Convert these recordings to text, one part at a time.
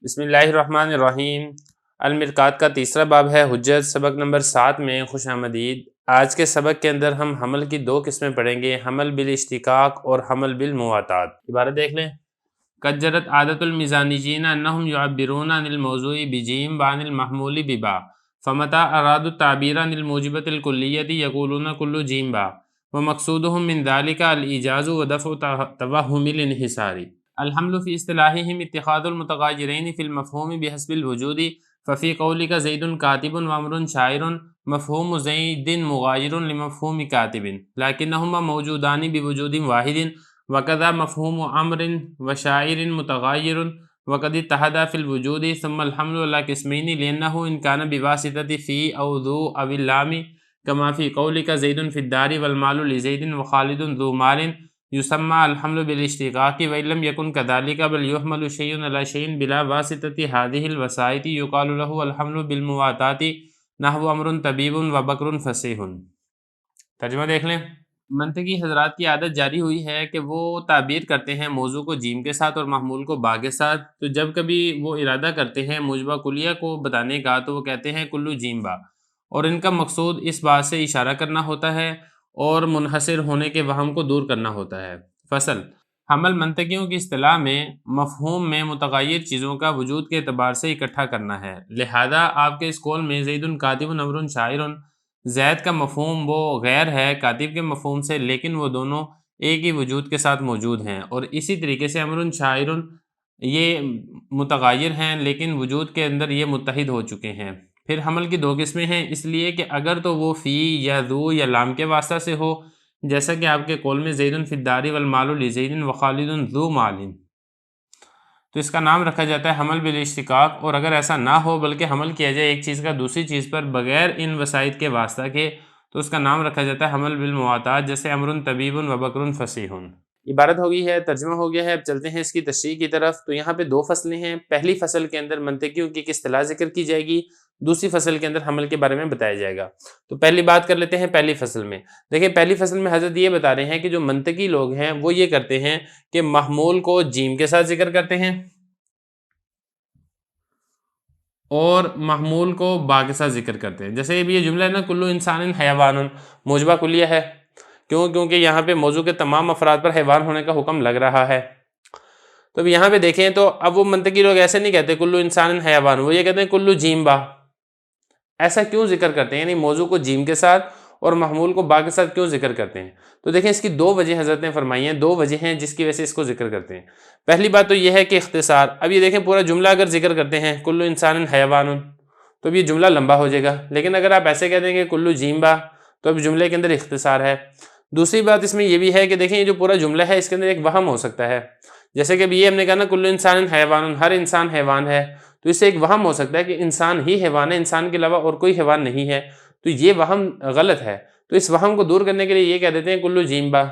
بسم اللہ الرحمن الرحیم۔ المرقات کا تیسرا باب ہے حجت، سبق نمبر 7 میں خوش آمدید۔ آج کے سبق کے اندر ہم حمل کی دو قسمیں پڑھیں گے، حمل بالاشتقاق اور حمل بالمواتات۔ عبارت دیکھ لیں۔ قد جرت عادت المیزانیین انہم یعبرون عن الموضوع بجیم وعن المحمول ببا فمتى ارادوا التعبیر عن الموجبۃ الکلیۃ یقولون کل جیم با ومقصودهم من ذلك الايجاز ودفع توهم الانحصار۔ الحمل فی اصطلاحهم اتخاذ المتغایرین فی المفہوم بحسب الوجود، ففی قولک زید کاتب وعمر شاعر مفہوم زید مغایر لمفہوم کاتب لکنہما موجودان بوجود واحد، وکذا مفہوم عمر وشاعر متغایر وقد اتحدا فی الوجود، ثم الحمل علی قسمین لأنہ ان کان بواسطۃ فی او ذو او اللام کما فی قولک زید فی الدار والمال لزید وخالد ذو مال، یسمى الحمل بالاشتقاق وإن لم يكن كذلك بل يحمل شيء على شيء بلا واسطة هذه الوسائط يقال له الحمل بالمواتات نحو امر طبيب وبکر فصیح۔ ترجمہ دیکھ لیں۔ منطقی حضرات کی عادت جاری ہوئی ہے کہ وہ تعبیر کرتے ہیں موضوع کو جیم کے ساتھ اور محمول کو با کے ساتھ، تو جب کبھی وہ ارادہ کرتے ہیں موجبہ کلیہ کو بتانے کا تو وہ کہتے ہیں کلو جیم با، اور ان کا مقصود اس بات سے اشارہ کرنا ہوتا ہے اور منحصر ہونے کے وہم کو دور کرنا ہوتا ہے۔ فصل۔ حمل منطقیوں کی اصطلاح میں مفہوم میں متغیر چیزوں کا وجود کے اعتبار سے اکٹھا کرنا ہے، لہذا آپ کے اس قول میں زید کاتب عمر شاعر، زید کا مفہوم وہ غیر ہے کاتب کے مفہوم سے، لیکن وہ دونوں ایک ہی وجود کے ساتھ موجود ہیں، اور اسی طریقے سے عمر شاعر یہ متغیر ہیں لیکن وجود کے اندر یہ متحد ہو چکے ہیں۔ پھر حمل کی دو قسمیں ہیں، اس لیے کہ اگر تو وہ فی یا ذو یا لام کے واسطہ سے ہو، جیسا کہ آپ کے قول میں زید فی الدار والمال لزید وخالد ذو مال، تو اس کا نام رکھا جاتا ہے حمل بالاشتقاق، اور اگر ایسا نہ ہو بلکہ حمل کیا جائے ایک چیز کا دوسری چیز پر بغیر ان وسائط کے واسطہ کے، تو اس کا نام رکھا جاتا ہے حمل بالمواتات، جیسے امر طبیب وبکر فصیح۔ عبارت ہو گئی ہے، ترجمہ ہو گیا ہے، اب چلتے ہیں اس کی تشریح کی طرف۔ تو یہاں پہ دو فصلیں ہیں، پہلی فصل کے اندر منطقیوں کی اصطلاح ذکر کی جائے گی، دوسری فصل کے اندر حمل کے بارے میں بتایا جائے گا۔ تو پہلی بات کر لیتے ہیں پہلی فصل میں۔ دیکھیں پہلی فصل میں حضرت یہ بتا رہے ہیں کہ جو منطقی لوگ ہیں وہ یہ کرتے ہیں کہ محمول کو جیم کے ساتھ ذکر کرتے ہیں اور محمول کو با کے ساتھ ذکر کرتے ہیں۔ جیسے یہ جملہ ہے نا، کلو انسان حیوان، موجبہ کلیہ ہے، کیونکہ یہاں پہ موضوع کے تمام افراد پر حیوان ہونے کا حکم لگ رہا ہے۔ تو اب یہاں پہ دیکھیں تو اب وہ منطقی لوگ ایسے نہیں کہتے کلو انسان حیوان، وہ یہ کہتے ہیں کلو جیم با۔ ایسا کیوں ذکر کرتے ہیں، یعنی موضوع کو جیم کے ساتھ اور محمول کو با کے ساتھ کیوں ذکر کرتے ہیں؟ تو دیکھیں اس کی دو وجہ حضرت نے فرمائی ہیں، دو وجہ ہیں جس کی وجہ سے اس کو ذکر کرتے ہیں۔ پہلی بات تو یہ ہے کہ اختصار۔ اب یہ دیکھیں پورا جملہ اگر ذکر کرتے ہیں کلو انسان حیوان، تو اب یہ جملہ لمبا ہو جائے گا، لیکن اگر آپ ایسے کہہ دیں گے کلو جیم با تو اب جملے کے اندر اختصار ہے۔ دوسری بات اس میں یہ بھی ہے کہ دیکھیں یہ جو پورا جملہ ہے اس کے اندر ایک وہم ہو سکتا ہے، جیسے کہ اب یہ ہم نے کہا نا کلو انسان حیوان، ہر انسان حیوان ہے، تو اس سے ایک وہم ہو سکتا ہے کہ انسان ہی حیوان ہے، انسان کے علاوہ اور کوئی حیوان نہیں ہے، تو یہ وہم غلط ہے۔ تو اس وہم کو دور کرنے کے لیے یہ کہہ دیتے ہیں کلو جیم با۔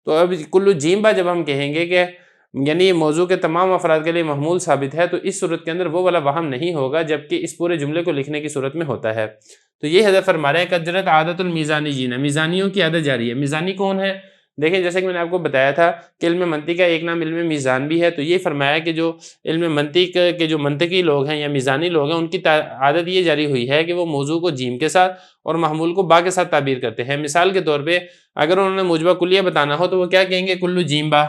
تو اب کلو جیم با جب ہم کہیں گے کہ یعنی موضوع کے تمام افراد کے لیے محمول ثابت ہے، تو اس صورت کے اندر وہ والا وہم نہیں ہوگا جبکہ اس پورے جملے کو لکھنے کی صورت میں ہوتا ہے۔ تو یہ حضرت فرما رہے ہیں قد جرت عادت المیزانیین، میزانیوں کی عادت جاری ہے۔ میزانی کون ہے؟ دیکھیں جیسے کہ میں نے آپ کو بتایا تھا کہ علم منطق کا ایک نام علم میزان بھی ہے، تو یہ فرمایا کہ جو علم منطق کے جو منطقی لوگ ہیں یا میزانی لوگ ہیں ان کی عادت یہ جاری ہوئی ہے کہ وہ موضوع کو جیم کے ساتھ اور محمول کو با کے ساتھ تعبیر کرتے ہیں۔ مثال کے طور پہ اگر انہوں نے موجبہ کلیہ بتانا ہو تو وہ کیا کہیں گے کلو جیم با۔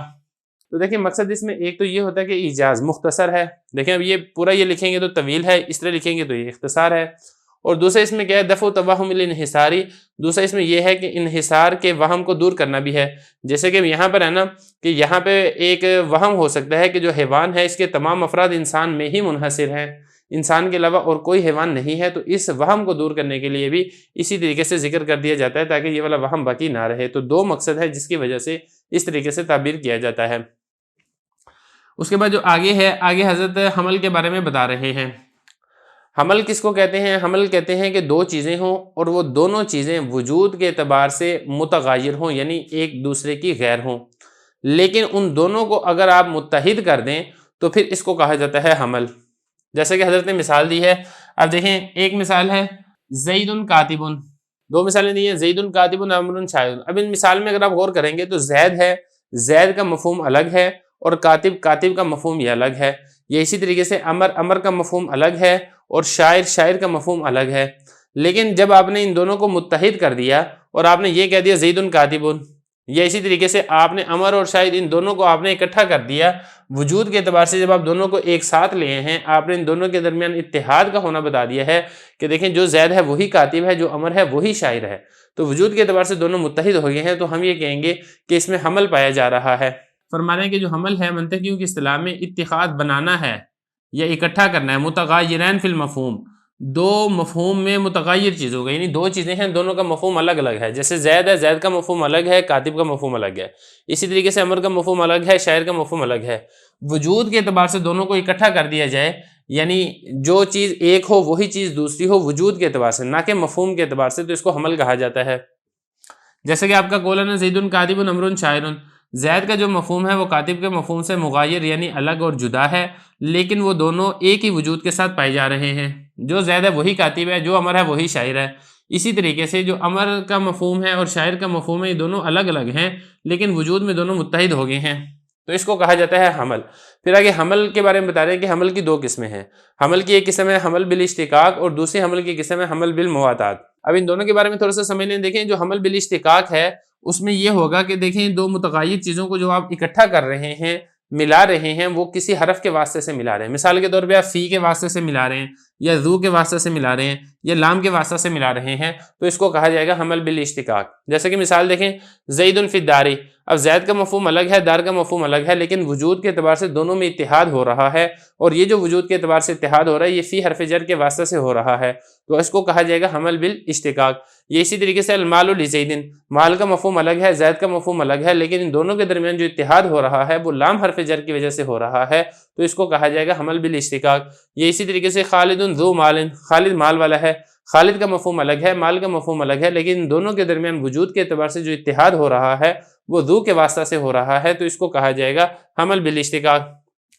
تو دیکھیں مقصد اس میں ایک تو یہ ہوتا ہے کہ ایجاز مختصر ہے، دیکھیں اب یہ پورا یہ لکھیں گے تو طویل ہے، اس طرح لکھیں گے تو یہ اختصار ہے، اور دوسرا اس میں کیا ہے دفع توہم الانحصاری، دوسرا اس میں یہ ہے کہ انحصار کے وہم کو دور کرنا بھی ہے۔ جیسے کہ یہاں پر ہے نا کہ یہاں پہ ایک وہم ہو سکتا ہے کہ جو حیوان ہے اس کے تمام افراد انسان میں ہی منحصر ہیں، انسان کے علاوہ اور کوئی حیوان نہیں ہے، تو اس وہم کو دور کرنے کے لیے بھی اسی طریقے سے ذکر کر دیا جاتا ہے تاکہ یہ والا وہم باقی نہ رہے۔ تو دو مقصد ہے جس کی وجہ سے اس طریقے سے تعبیر کیا جاتا ہے۔ اس کے بعد جو آگے ہے، آگے حضرت حمل کے بارے میں بتا رہے ہیں۔ حمل کس کو کہتے ہیں؟ حمل کہتے ہیں کہ دو چیزیں ہوں اور وہ دونوں چیزیں وجود کے اعتبار سے متغیر ہوں، یعنی ایک دوسرے کی غیر ہوں، لیکن ان دونوں کو اگر آپ متحد کر دیں تو پھر اس کو کہا جاتا ہے حمل۔ جیسے کہ حضرت نے مثال دی ہے، اب دیکھیں ایک مثال ہے زید کاتب، دو مثالیں دی ہیں زید کاتب عمر شاعر۔ اب ان مثال میں اگر آپ غور کریں گے تو زید ہے، زید کا مفہوم الگ ہے، اور کاتب کا مفہوم یہ الگ ہے۔ یا اسی طریقے سے امر کا مفہوم الگ ہے اور شاعر کا مفہوم الگ ہے، لیکن جب آپ نے ان دونوں کو متحد کر دیا اور آپ نے یہ کہہ دیا زید کاتب، یا اسی طریقے سے آپ نے امر اور شاعر ان دونوں کو آپ نے اکٹھا کر دیا، وجود کے اعتبار سے جب آپ دونوں کو ایک ساتھ لیے ہیں، آپ نے ان دونوں کے درمیان اتحاد کا ہونا بتا دیا ہے کہ دیکھیں جو زید ہے وہی کاتب ہے، جو امر ہے وہی شاعر ہے، تو وجود کے اعتبار سے دونوں متحد ہو گئے ہیں، تو ہم یہ کہیں گے کہ اس میں حمل پایا جا رہا ہے۔ فرما رہے ہیں کہ جو حمل ہے منطقیوں کی اصطلاح میں اتحاد بنانا ہے یا اکٹھا کرنا ہے، متغایرین فی المفہوم، دو مفہوم میں متغیر چیزوں کا، یعنی دو چیزیں ہیں دونوں کا مفہوم الگ الگ ہے، جیسے زید ہے، زید کا مفہوم الگ ہے، کاتب کا مفہوم الگ ہے، اسی طریقے سے امر کا مفہوم الگ ہے، شاعر کا مفہوم الگ ہے، وجود کے اعتبار سے دونوں کو اکٹھا کر دیا جائے، یعنی جو چیز ایک ہو وہی چیز دوسری ہو وجود کے اعتبار سے، نہ کہ مفہوم کے اعتبار سے، تو اس کو حمل کہا جاتا ہے۔ جیسے کہ آپ کا قول ہے زید کاتب امر شاعر، زید کا جو مفہوم ہے وہ کاتب کے مفہوم سے مغایر یعنی الگ اور جدا ہے، لیکن وہ دونوں ایک ہی وجود کے ساتھ پائے جا رہے ہیں، جو زید ہے وہی کاتب ہے، جو امر ہے وہی شاعر ہے۔ اسی طریقے سے جو امر کا مفہوم ہے اور شاعر کا مفہوم ہے، یہ دونوں الگ الگ ہیں لیکن وجود میں دونوں متحد ہو گئے ہیں، تو اس کو کہا جاتا ہے حمل۔ پھر آگے حمل کے بارے میں بتا رہے ہیں کہ حمل کی دو قسمیں ہیں، حمل کی ایک قسم ہے حمل بالاشتقاق اور دوسری حمل کی قسم ہے حمل بالمواتات۔ اب ان دونوں کے بارے میں تھوڑا سا سمجھ لیں۔ دیکھیں جو حمل بالاشتقاق ہے اس میں یہ ہوگا کہ دیکھیں دو متغیر چیزوں کو جو آپ اکٹھا کر رہے ہیں، ملا رہے ہیں، وہ کسی حرف کے واسطے سے ملا رہے ہیں، مثال کے طور پہ آپ فی کے واسطے سے ملا رہے ہیں یا ذو کے واسطے سے ملا رہے ہیں یا لام کے واسطے سے ملا رہے ہیں، تو اس کو کہا جائے گا حمل بالاشتقاق۔ جیسے کہ مثال دیکھیں زید فی الدار، اب زید کا مفہوم الگ ہے، دار کا مفہوم الگ ہے، لیکن وجود کے اعتبار سے دونوں میں اتحاد ہو رہا ہے، اور یہ جو وجود کے اعتبار سے اتحاد ہو رہا ہے یہ فی حرف جر کے واسطے سے ہو رہا ہے، تو اس کو کہا جائے گا حمل بالاشتقاق۔ یہ اسی طریقے سے المال لزید، مال کا مفہوم الگ ہے، زید کا مفہوم الگ ہے، لیکن ان دونوں کے درمیان جو اتحاد ہو رہا ہے وہ لام حرف جر کی وجہ سے ہو رہا ہے، تو اس کو کہا جائے گا حمل بالاشتقاق۔ یہ اسی طریقے سے خالد ذو مال، خالد مال والا ہے، خالد کا مفہوم الگ ہے، مال کا مفہوم الگ ہے، لیکن ان دونوں کے درمیان وجود کے اعتبار سے جو اتحاد ہو رہا ہے وہ ذو کے واسطہ سے ہو رہا ہے، تو اس کو کہا جائے گا حمل بالاشتقاق۔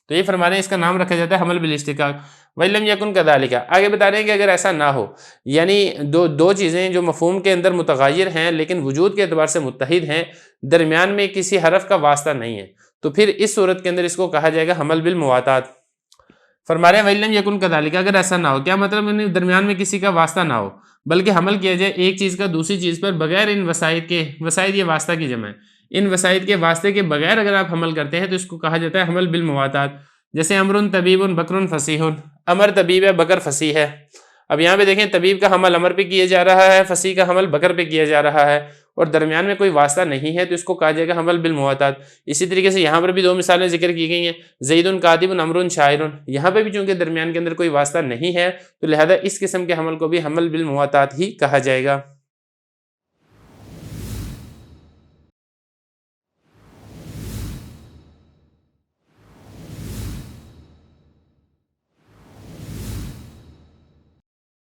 تو یہ فرما رہے ہیں اس کا نام رکھا جاتا ہے حمل بالاشتقاق۔ وَإِلَّمْ يَكُنْ كَذَلِكَ، آگے بتا رہے ہیں کہ اگر ایسا نہ ہو، یعنی دو چیزیں جو مفہوم کے اندر متغیر ہیں لیکن وجود کے اعتبار سے متحد ہیں، درمیان میں کسی حرف کا واسطہ نہیں ہے، تو پھر اس صورت کے اندر اس کو کہا جائے گا حمل بالمواتات۔ فرما رہے ہیں وَإِلَّمْ يَكُنْ كَذَلِكَ، اگر ایسا نہ ہو، کیا مطلب درمیان میں کسی کا واسطہ نہ ہو بلکہ حمل کیا جائے ایک چیز کا دوسری چیز پر بغیر ان وسائط کے، وسائط یہ واسطہ کی جمع ہے، ان وسائط کے واسطے کے بغیر اگر آپ حمل کرتے ہیں تو اس کو کہا جاتا ہے حمل بالمواتات۔ جیسے امر طبیب بکر فصیح، امر طبیب ہے بکر فصیح ہے، اب یہاں پہ دیکھیں طبیب کا حمل امر پہ کیا جا رہا ہے، فصیح کا حمل بکر پہ کیا جا رہا ہے، اور درمیان میں کوئی واسطہ نہیں ہے، تو اس کو کہا جائے گا حمل بالمواتات۔ اسی طریقے سے یہاں پر بھی دو مثالیں ذکر کی گئی ہیں، زید کاتب امر شاعر، یہاں پہ بھی چونکہ درمیان کے اندر کوئی واسطہ نہیں ہے تو لہذا اس قسم کے حمل کو بھی حمل بالمواتات ہی کہا جائے گا۔